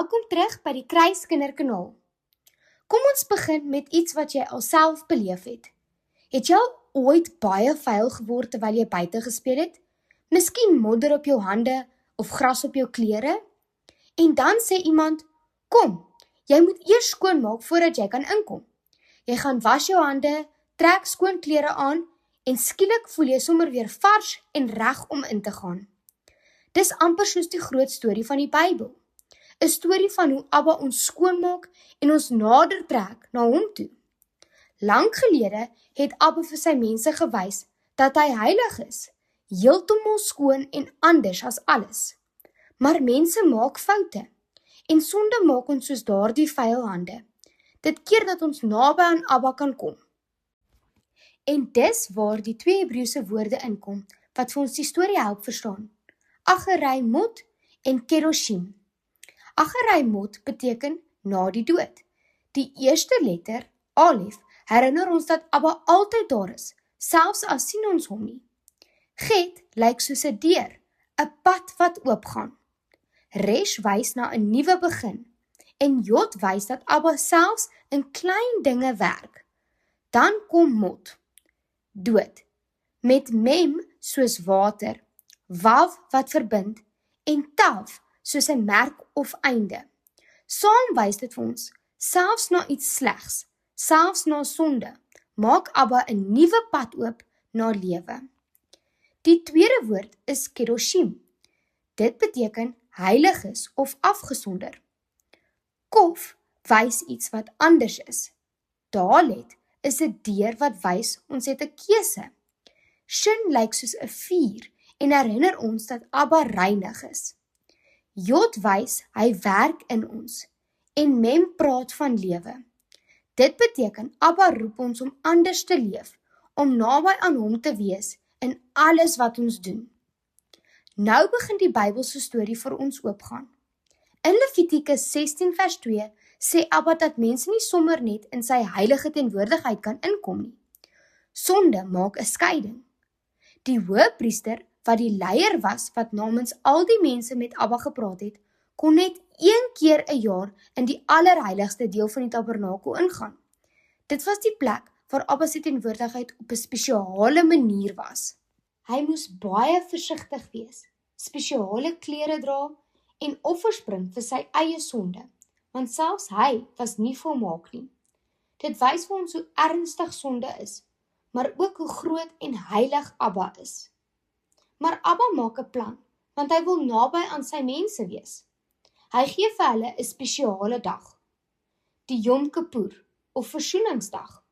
Welkom terug by die Kruiskinderkanaal. Kom ons begin met iets wat jy alself beleef het. Het jy ooit baie vuil geword terwyl jy buite gespeel het? Miskien modder op jou hande of gras op jou klere? En dan sê iemand, kom, jy moet eers skoonmaak voordat jy kan inkom. Jy gaan was jou hande, trek skoon klere aan en skielik voel jy sommer weer vars en reg om in te gaan. Dis amper soos die groot storie van die Bybel. 'n Storie van hoe Abba ons skoonmaak en ons nader trek na hom toe. Lang gelede het Abba vir sy mense gewys dat hy heilig is, heeltemal skoon en anders as alles. Maar mense maak foute en sonde maak ons soos daardie vuil hande. Dit keer dat ons naby aan Abba kan kom. En dis waar die 2 Hebreëse woorde inkom wat vir ons die storie help verstaan. Acherimot en Kedoshim. Acherimot beteken na die dood. Die eerste letter, Alef, herinner ons dat Abba altyd daar is, selfs al sien ons hom nie. Get lyk soos 'n deur, 'n pad wat oopgaan. Resh wys na 'n nuwe begin en Jod wys dat Abba selfs in klein dinge werk. Dan kom Mot, dood, met Mem soos water, Wav wat verbind en Tav soos 'n merk of einde. Saam wys dit vir ons, selfs na iets slegs, selfs na sonde, maak Abba 'n nuwe pad oop na lewe. Die tweede woord is Kedoshim. Dit beteken heilig is of afgesonder. Kof wys iets wat anders is. Dalet is 'n deur wat wys ons het 'n keuse. Shin lyk soos 'n vuur en herinner ons dat Abba reinig is. Jod wys hy werk in ons en Mem praat van lewe. Dit beteken Abba roep ons om anders te leef, om naby aan hom te wees in alles wat ons doen. Nou begin die Bybelse storie vir ons oopgaan. In Levitikus 16 vers 2 sê Abba dat mense nie sommer net in sy heilige teenwoordigheid kan inkom nie. Sonde maak 'n skeiding. Die hoëpriester wat die leier was wat namens al die mense met Abba gepraat het, kon net 1 keer 'n jaar in die allerheiligste deel van die tabernakel ingaan. Dit was die plek waar Abba se teenwoordigheid op 'n spesiale manier was. Hy moes baie versigtig wees, spesiale klere dra en offers bring vir sy eie sonde, want selfs hy was nie volmaak nie. Dit wys vir ons hoe ernstig sonde is, maar ook hoe groot en heilig Abba is. Maar Abba maak 'n plan, want hy wil naby aan sy mense wees. Hy gee vir hulle 'n spesiale dag, die Yom Kippur of Versoeningsdag.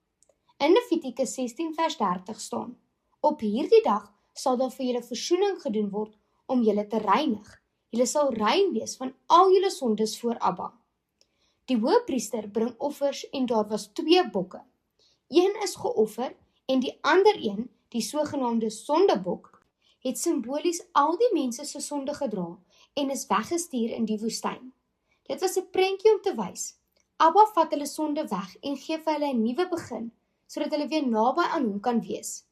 In Levitikus 16 vers 30 staan, op hierdie dag sal daar vir julle versoening gedoen word om julle te reinig. Julle sal rein wees van al julle sondes voor Abba. Die hoëpriester bring offers en daar was 2 bokke. Een is geoffer en die ander een, die sogenaamde sondebok, het simbolies al die mense se sonde gedra en is weggestuur in die woestyn. Dit was 'n prentjie om te wys. Abba vat hulle sonde weg en gee vir hulle 'n nuwe begin, sodat hulle weer naby aan hom kan wees.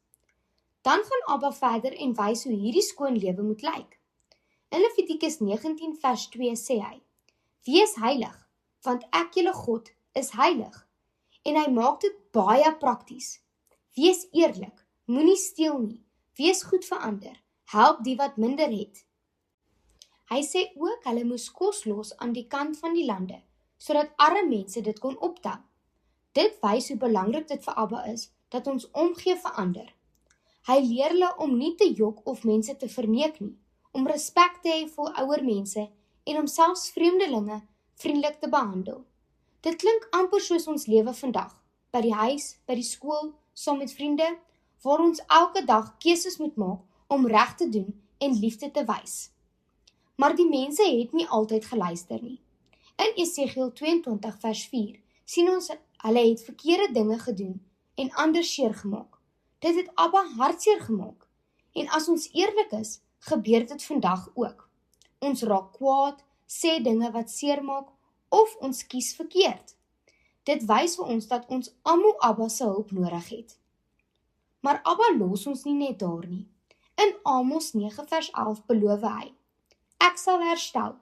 Dan gaan Abba verder en wys hoe hierdie skoon lewe moet lyk. In Levitikus 19 vers 2 sê hy, wees heilig, want ek julle God is heilig. En hy maak dit baie prakties. Wees eerlik, moenie steel nie, wees goed vir ander, help die wat minder het. Hy sê ook hulle moes kos los aan die kant van die lande, sodat arme mense dit kon optel. Dit wys hoe belangrik dit vir Abba is, dat ons omgee vir ander. Hy leer hulle om nie te jok of mense te verneek nie, om respek te hê vir ouer mense en om selfs vreemdelinge vriendelik te behandel. Dit klink amper soos ons lewe vandag, by die huis, by die skool, saam met vriende, waar ons elke dag keuses moet maak om reg te doen en liefde te wys. Maar die mense het nie altyd geluister nie. In Esegiel 22 vers 4 sien ons hulle het verkeerde dinge gedoen en ander seer gemaak. Dit het Abba hartseer gemaak. En as ons eerlik is, gebeur dit vandag ook. Ons raak kwaad, sê dinge wat seer maak of ons kies verkeerd. Dit wys vir ons dat ons almal Abba se hulp nodig het. Maar Abba los ons nie net daar nie. In Amos 9 vers 11 beloof hy, ek sal herstel.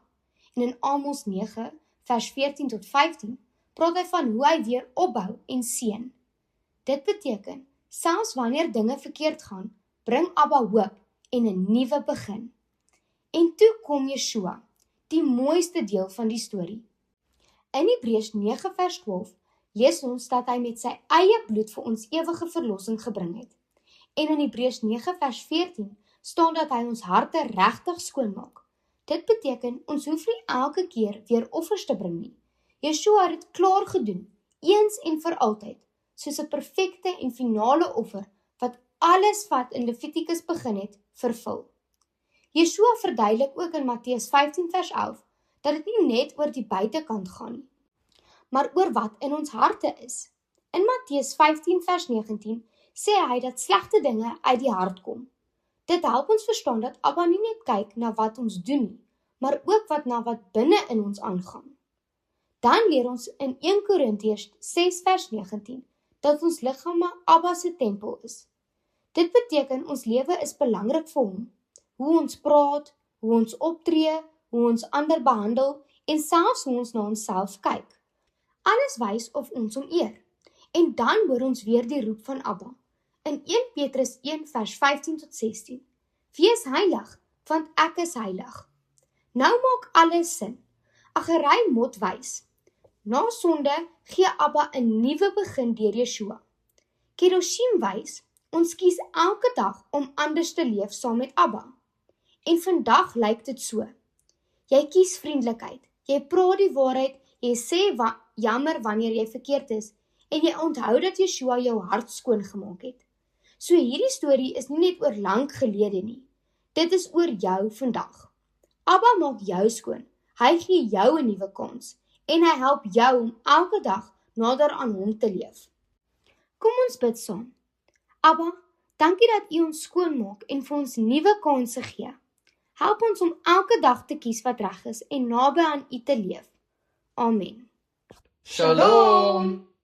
En in Amos 9 vers 14 tot 15, praat hy van hoe hy weer opbou en seën. Dit beteken, selfs wanneer dinge verkeerd gaan, bring Abba hoop en 'n nuwe begin. En toe kom Yeshua, die mooiste deel van die storie. In Hebreërs 9 vers 12 lees ons dat hy met sy eie bloed vir ons ewige verlossing gebring het. En in Hebreërs 9 vers 14 staan dat hy ons harte regtig skoonmaak. Dit beteken, ons hoef nie elke keer weer offers te bring nie. Yeshua het dit klaar gedoen, eens en vir altyd, soos 'n perfekte en finale offer, wat alles wat in Levitikus begin het, vervul. Yeshua verduidelik ook in Matteus 15 vers 11, dat dit nie net oor die buitekant gaan nie, maar oor wat in ons harte is. In Matteus 15 vers 19 sê hy dat slegte dinge uit die hart kom. Dit help ons verstaan dat Abba nie net kyk na wat ons doen nie, maar ook na wat binne in ons aangaan. Dan leer ons in 1 Korintiërs 6 vers 19 dat ons liggame Abba se tempel is. Dit beteken ons lewe is belangrik vir hom. Hoe ons praat, hoe ons optree, hoe ons ander behandel en selfs hoe ons na onsself kyk. Alles wys of ons hom eer. En dan hoor ons weer die roep van Abba. In 1 Petrus 1 vers 15 tot 16. Wees heilig, want ek is heilig. Nou maak alles sin. Aggery moet wys. Na sonde gee Abba 'n nuwe begin deur Yeshua. Kedoshim wys, ons kies elke dag om anders te leef saam met Abba. En vandag lyk dit so. Jy kies vriendelikheid, jy praat die waarheid, jy sê jammer wanneer jy verkeerd is, en jy onthou dat Yeshua jou hart skoon gemaak het. So hierdie storie is nie net oor lank gelede nie. Dit is oor jou vandag. Abba maak jou skoon, hy gee jou 'n nuwe kans, en hy help jou om elke dag nader aan hom te leef. Kom ons bid saam. Abba, dankie dat U ons skoon maak en vir ons nuwe kansse gee. Help ons om elke dag te kies wat reg is en naby aan U te leef. Amen. Shalom!